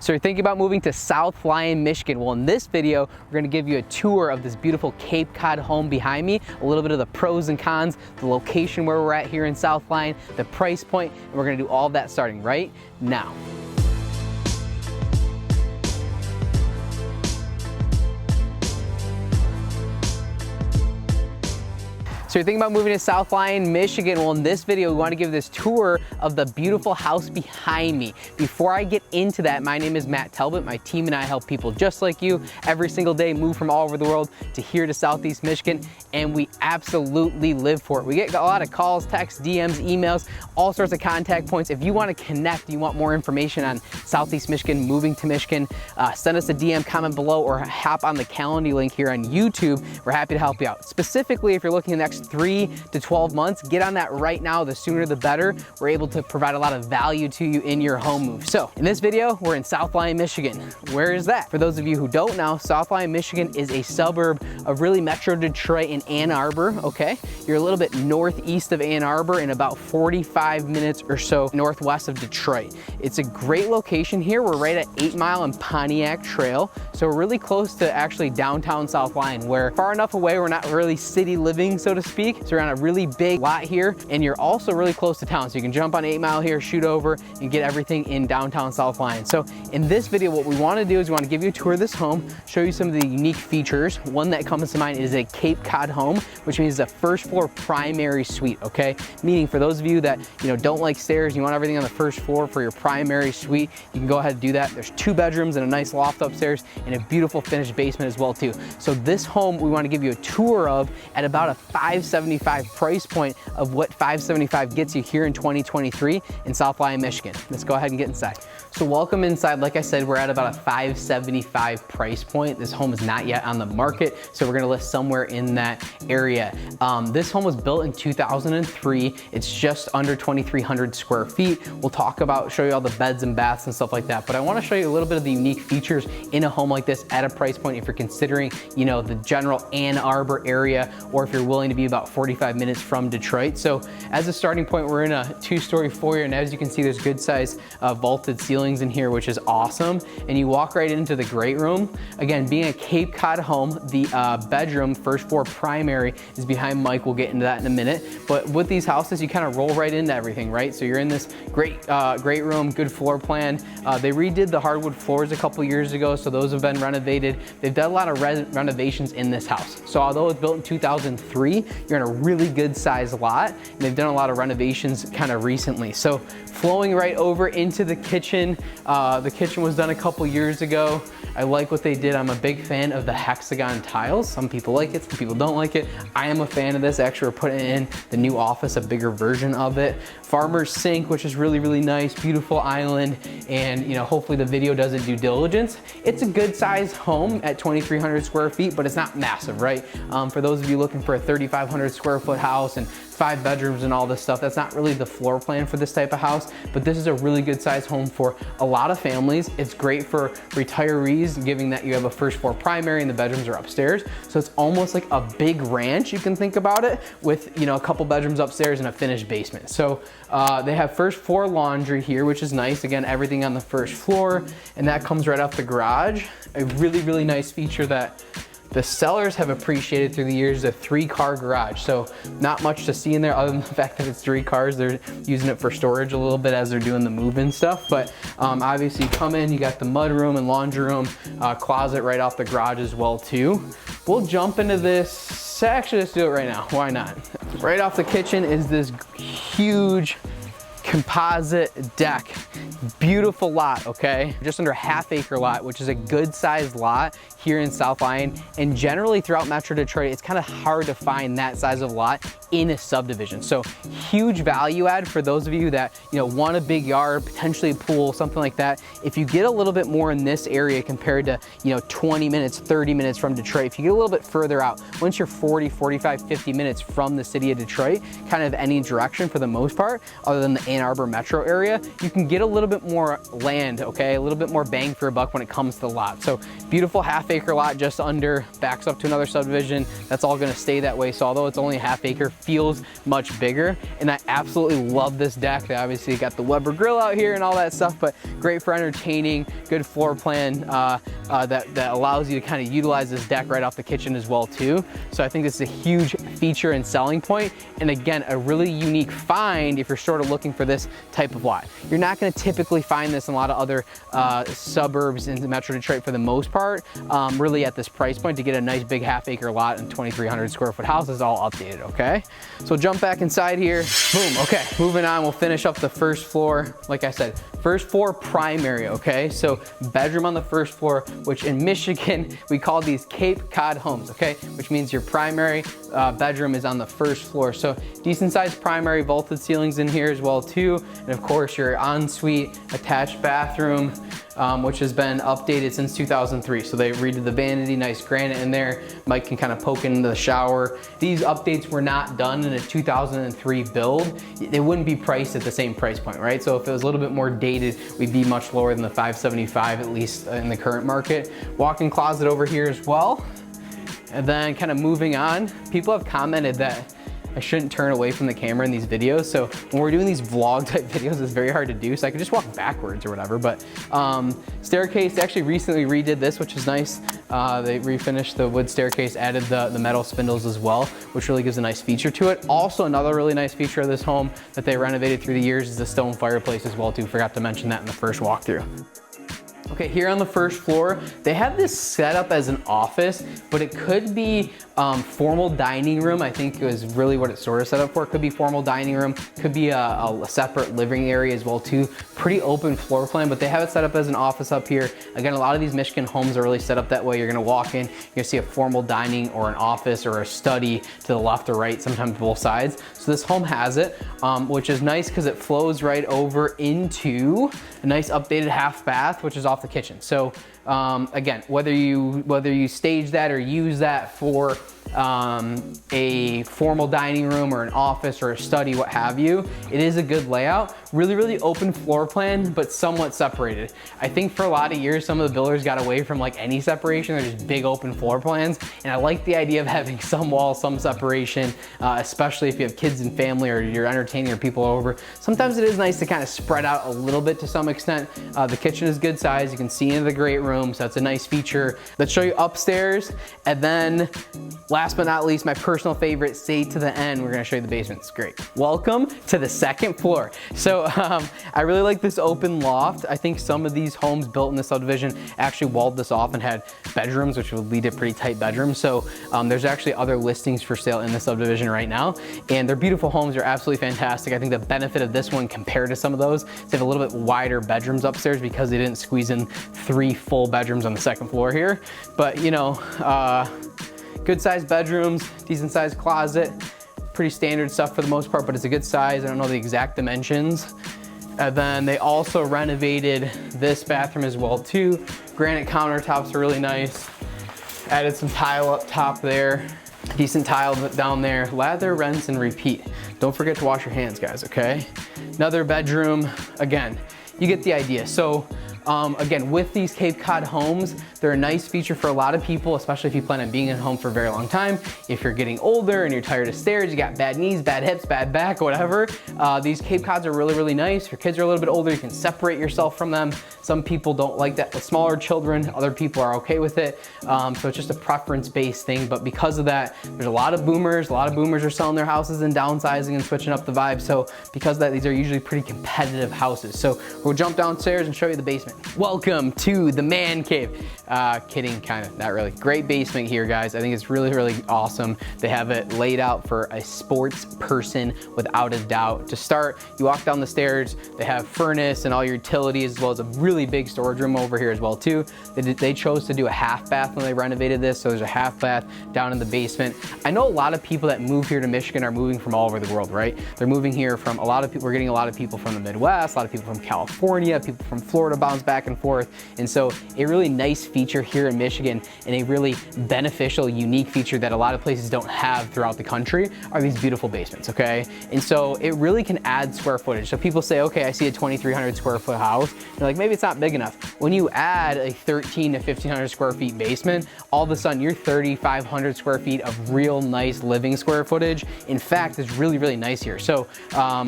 So you're thinking about moving to South Lyon, Michigan. Well, in this video, we're gonna give you a tour of this beautiful Cape Cod home behind me, a little bit of the pros and cons, the location where we're at here in South Lyon, the price point, and we're gonna do all of that starting right now. So you're thinking about moving to South Lyon, Michigan. Well, in this video, we want to give this tour of the beautiful house behind me. Before I get into that, my name is Matt Talbot. My team and I help people just like you every single day move from all over the world to here to Southeast Michigan, and we absolutely live for it. We get a lot of calls, texts, DMs, emails, all sorts of contact points. If you want to connect, you want more information on Southeast Michigan, moving to Michigan, send us a DM, comment below, or hop on the Calendly link here on YouTube. We're happy to help you out. Specifically, if you're looking in the next 3 to 12 months, get on that right now. The sooner the better. We're able to provide a lot of value to you in your home move. So in this video, we're in South Lyon, Michigan. Where is that? For those of you who don't know, South Lyon, Michigan is a suburb of really Metro Detroit and Ann Arbor, okay? You're a little bit northeast of Ann Arbor and about 45 minutes or so northwest of Detroit. It's a great location here. We're right at 8 Mile and Pontiac Trail. So we're really close to actually downtown South Lyon. We're far enough away, we're not really city living, so to speak. So we're on a really big lot here, and you're also really close to town. So you can jump on 8 Mile here, shoot over, and get everything in downtown South Lyon. So in this video, what we wanna do is we wanna give you a tour of this home, show you some of the unique features. One that comes to mind is a Cape Cod home, which means a first floor primary suite, okay? Meaning for those of you that don't like stairs, you want everything on the first floor for your primary suite, you can go ahead and do that. There's 2 bedrooms and a nice loft upstairs and a beautiful finished basement as well too. So this home we want to give you a tour of at about a $575 price point of what $575 gets you here in 2023 in South Lyon, Michigan. Let's go ahead and get inside. So welcome inside. Like I said, we're at about a $575 price point. This home is not yet on the market, so we're gonna list somewhere in that area. This home was built in 2003. It's just under 2,300 square feet. We'll show you all the beds and baths and stuff like that, but I wanna show you a little bit of the unique features in a home like this at a price point if you're considering, the general Ann Arbor area, or if you're willing to be about 45 minutes from Detroit. So as a starting point, we're in a 2-story foyer, and as you can see, there's good size vaulted ceilings in here, which is awesome. And you walk right into the great room. Again, being a Cape Cod home, the bedroom, first floor primary, is behind Mike. We'll get into that in a minute. But with these houses, you kind of roll right into everything, right? So you're in this great room, good floor plan. They redid the hardwood floors a couple years ago, so those have been renovated. They've done a lot of renovations in this house. So although it's built in 2003, you're in a really good size lot, and they've done a lot of renovations kind of recently. So flowing right over into the kitchen. The kitchen was done a couple years ago. I like what they did. I'm a big fan of the hexagon tiles. Some people like it, some people don't like it. I am a fan of this. Actually, we're putting in the new office, a bigger version of it. Farmer's sink, which is really, really nice, beautiful island, and hopefully the video does it due diligence. It's a good size home at 2,300 square feet, but it's not massive, right? For those of you looking for a 3,500 square foot house and 5 bedrooms and all this stuff, that's not really the floor plan for this type of house, but this is a really good size home for a lot of families. It's great for retirees, given that you have a first floor primary and the bedrooms are upstairs. So it's almost like a big ranch, you can think about it, with a couple bedrooms upstairs and a finished basement. So they have first floor laundry here, which is nice. Again, everything on the first floor, and that comes right off the garage. A really, really nice feature that the sellers have appreciated through the years, a 3-car garage. So not much to see in there other than the fact that it's 3 cars. They're using it for storage a little bit as they're doing the move-in stuff. But obviously you come in, you got the mud room and laundry room, closet right off the garage as well too. We'll jump into this. Actually, let's do it right now. Why not? Right off the kitchen is this huge composite deck. Beautiful lot, okay? Just under a half-acre lot, which is a good sized lot here in South Lyon. And generally throughout Metro Detroit, it's kind of hard to find that size of lot in a subdivision. So huge value add for those of you that want a big yard, potentially a pool, something like that. If you get a little bit more in this area compared to 20 minutes, 30 minutes from Detroit, if you get a little bit further out, once you're 40, 45, 50 minutes from the city of Detroit, kind of any direction for the most part, other than the Ann Arbor metro area, you can get a little little bit more land, okay? A little bit more bang for your buck when it comes to the lot. So beautiful half-acre lot just under, backs up to another subdivision. That's all gonna stay that way. So although it's only a half-acre, feels much bigger. And I absolutely love this deck. They obviously got the Weber grill out here and all that stuff, but great for entertaining, good floor plan that allows you to kind of utilize this deck right off the kitchen as well too. So I think this is a huge feature and selling point. And again, a really unique find if you're sort of looking for this type of lot. You're not going to typically find this in a lot of other suburbs in Metro Detroit for the most part, really at this price point. To get a nice big half-acre lot and 2,300 square foot house is all updated, okay? So jump back inside here, boom, okay, moving on, we'll finish up the first floor. Like I said, first floor primary, okay? So bedroom on the first floor, which in Michigan, we call these Cape Cod homes, okay? Which means your primary bedroom is on the first floor. So decent sized primary, vaulted ceilings in here as well too. And of course your ensuite attached bathroom, which has been updated since 2003. So they redid the vanity, nice granite in there. Mike can kind of poke into the shower. These updates were not done in a 2003 build. They wouldn't be priced at the same price point, right? So if it was a little bit more dated, we'd be much lower than the $575, at least in the current market. Walk-in closet over here as well. And then kind of moving on, people have commented that I shouldn't turn away from the camera in these videos. So when we're doing these vlog type videos, it's very hard to do. So I could just walk backwards or whatever. But staircase, they actually recently redid this, which is nice. They refinished the wood staircase, added the metal spindles as well, which really gives a nice feature to it. Also, another really nice feature of this home that they renovated through the years is the stone fireplace as well too. Forgot to mention that in the first walkthrough. Okay, here on the first floor, they have this set up as an office, but it could be formal dining room. I think it was really what it's sort of set up for. It could be formal dining room, could be a separate living area as well too. Pretty open floor plan, but they have it set up as an office up here. Again, a lot of these Michigan homes are really set up that way. You're gonna walk in, you're gonna see a formal dining or an office or a study to the left or right, sometimes both sides. So this home has it, which is nice because it flows right over into a nice updated half bath, which is off the kitchen. So again, whether you stage that or use that for a formal dining room or an office or a study, what have you, it is a good layout. Really open floor plan, but somewhat separated. I think for a lot of years, some of the builders got away from like any separation. They're just big open floor plans. And I like the idea of having some walls, some separation, especially if you have kids and family or you're entertaining your people over. Sometimes it is nice to kind of spread out a little bit to some extent. The kitchen is good size. You can see into the great room, so that's a nice feature. Let's show you upstairs. And then last but not least, my personal favorite, stay to the end, we're gonna show you the basement. It's great. Welcome to the second floor. So I really like this open loft. I think some of these homes built in the subdivision actually walled this off and had bedrooms, which would lead to pretty tight bedrooms. So there's actually other listings for sale in the subdivision right now. And they're beautiful homes, they're absolutely fantastic. I think the benefit of this one compared to some of those, is they have a little bit wider bedrooms upstairs because they didn't squeeze in 3 full bedrooms on the second floor here. But you know, good sized bedrooms, decent sized closet, pretty standard stuff for the most part, but it's a good size. I don't know the exact dimensions. And then they also renovated this bathroom as well too. Granite countertops are really nice. Added some tile up top there. Decent tile down there. Lather, rinse, and repeat. Don't forget to wash your hands, guys, okay? Another bedroom. Again, you get the idea. So again, with these Cape Cod homes, they're a nice feature for a lot of people, especially if you plan on being at home for a very long time. If you're getting older and you're tired of stairs, you got bad knees, bad hips, bad back, whatever, these Cape Cods are really nice. If your kids are a little bit older, you can separate yourself from them. Some people don't like that with smaller children. Other people are okay with it. So it's just a preference-based thing. But because of that, there's a lot of boomers. A lot of boomers are selling their houses and downsizing and switching up the vibe. So because of that, these are usually pretty competitive houses. So we'll jump downstairs and show you the basement. Welcome to the man cave. Kidding, kind of, not really. Great basement here, guys. I think it's really awesome. They have it laid out for a sports person without a doubt. To start, you walk down the stairs, they have furnace and all your utilities, as well as a really big storage room over here as well too. They chose to do a half bath when they renovated this, so there's a half bath down in the basement. I know a lot of people that move here to Michigan are moving from all over the world, right? They're moving here from a lot of people. We're getting a lot of people from the Midwest, a lot of people from California, people from Florida bounce back and forth. And so a really nice feature here in Michigan, and a really beneficial, unique feature that a lot of places don't have throughout the country, are these beautiful basements, okay? And so it really can add square footage. So people say, okay, I see a 2,300 square foot house. They're like, maybe it's not big enough. When you add a 13 to 1,500 square feet basement, all of a sudden you're 3,500 square feet of real nice living square footage. In fact, it's really, really nice here. So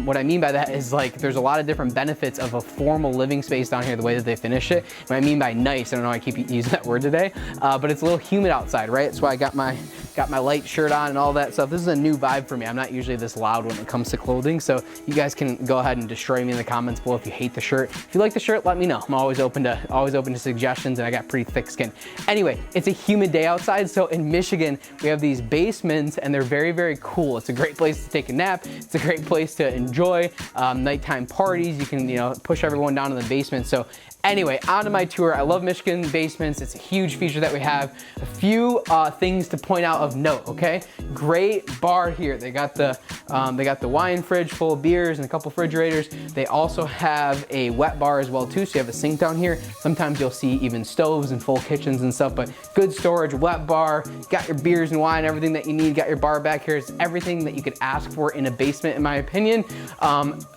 what I mean by that is, like, there's a lot of different benefits of a formal living space down here, the way that they finish it. What I mean by nice, I don't know, I keep using that word today, but it's a little humid outside, right? That's why I got my light shirt on and all that stuff. This is a new vibe for me. I'm not usually this loud when it comes to clothing, so you guys can go ahead and destroy me in the comments below if you hate the shirt. If you like the shirt, let me know. I'm always open to suggestions, and I got pretty thick skin. Anyway, it's a humid day outside, so in Michigan, we have these basements, and they're very, very cool. It's a great place to take a nap. It's a great place to enjoy nighttime parties. You can, you know, push everyone down in the basement. So anyway, on to my tour. I love Michigan basements. It's a huge feature that we have. A few things to point out of note, okay? Great bar here. They got the wine fridge full of beers and a couple refrigerators. They also have a wet bar as well too, so you have a sink down here. Sometimes you'll see even stoves and full kitchens and stuff, but good storage, wet bar, got your beers and wine, everything that you need, got your bar back here. It's everything that you could ask for in a basement, in my opinion.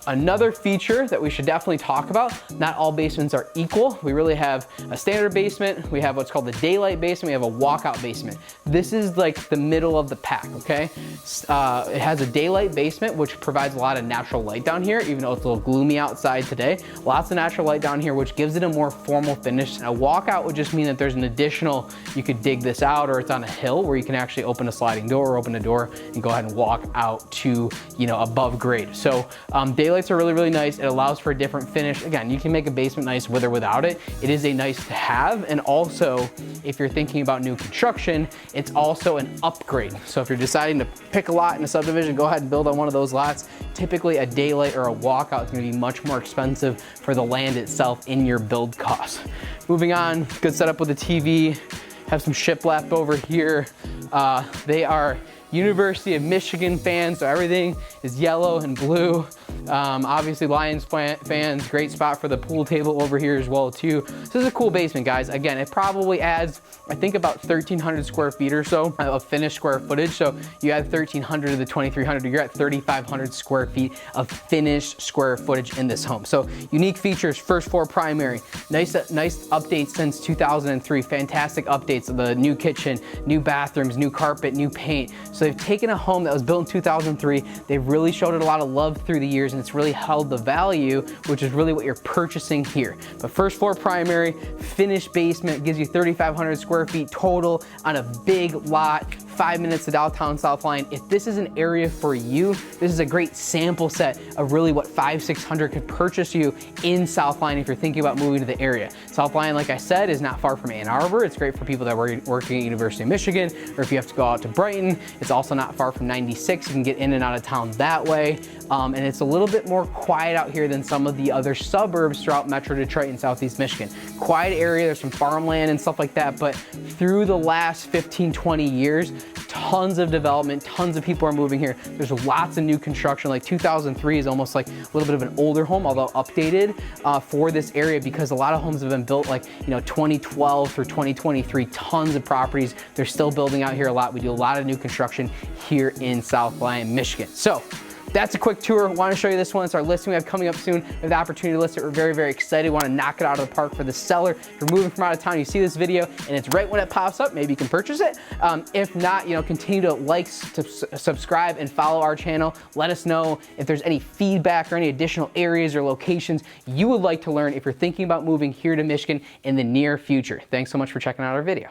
Another feature that we should definitely talk about, not all basements are equal. We really have a standard basement, we have what's called the daylight basement, we have a walkout basement. This is like the middle of the pack, okay? It has a daylight basement, which provides a lot of natural light down here, even though it's a little gloomy outside today. Lots of natural light down here, which gives it a more formal finish. And a walkout would just mean that there's an additional, you could dig this out, or it's on a hill where you can actually open a sliding door or open a door and go ahead and walk out to, you know, above grade. So daylights are really, really nice. It allows for a different finish. Again, you can make a basement nice with or without it. It is a nice to have. And also, if you're thinking about new construction, it's also an upgrade. So if you're deciding to pick a lot in a subdivision, go ahead and build on one of those lots. Typically a daylight or a walkout is going to be much more expensive for the land itself in your build costs. Moving on, good setup with a TV. Have some shiplap over here. They are University of Michigan fans, so everything is yellow and blue. Obviously Lions fans, great spot for the pool table over here as well too. So this is a cool basement, guys. Again, it probably adds, I think, about 1,300 square feet or so of finished square footage. So you add 1,300 to the 2,300, you're at 3,500 square feet of finished square footage in this home. So unique features, first floor primary, nice updates since 2003, fantastic updates of the new kitchen, new bathrooms, new carpet, new paint. So they've taken a home that was built in 2003, they've really showed it a lot of love through the years, and it's really held the value, which is really what you're purchasing here. But first floor primary, finished basement, gives you 3,500 square feet total on a big lot. 5 minutes to downtown South Lyon. If this is an area for you, this is a great sample set of really what 500-600 could purchase you in South Lyon if you're thinking about moving to the area. South Lyon, like I said, is not far from Ann Arbor. It's great for people that are working at University of Michigan, or if you have to go out to Brighton. It's also not far from 96. You can get in and out of town that way. And it's a little bit more quiet out here than some of the other suburbs throughout Metro Detroit and Southeast Michigan. Quiet area, there's some farmland and stuff like that, but through the last 15, 20 years, tons of development, tons of people are moving here. There's lots of new construction. Like 2003 is almost like a little bit of an older home, although updated for this area, because a lot of homes have been built like, you know, 2012 through 2023, tons of properties. They're still building out here a lot. We do a lot of new construction here in South Lyon, Michigan. So that's a quick tour. Want to show you this one. It's our listing we have coming up soon. We have the opportunity to list it. We're very, very excited. Want to knock it out of the park for the seller. If you're moving from out of town, you see this video and it's right when it pops up, maybe you can purchase it. If not, you know, continue to like, subscribe, and follow our channel. Let us know if there's any feedback or any additional areas or locations you would like to learn if you're thinking about moving here to Michigan in the near future. Thanks so much for checking out our video.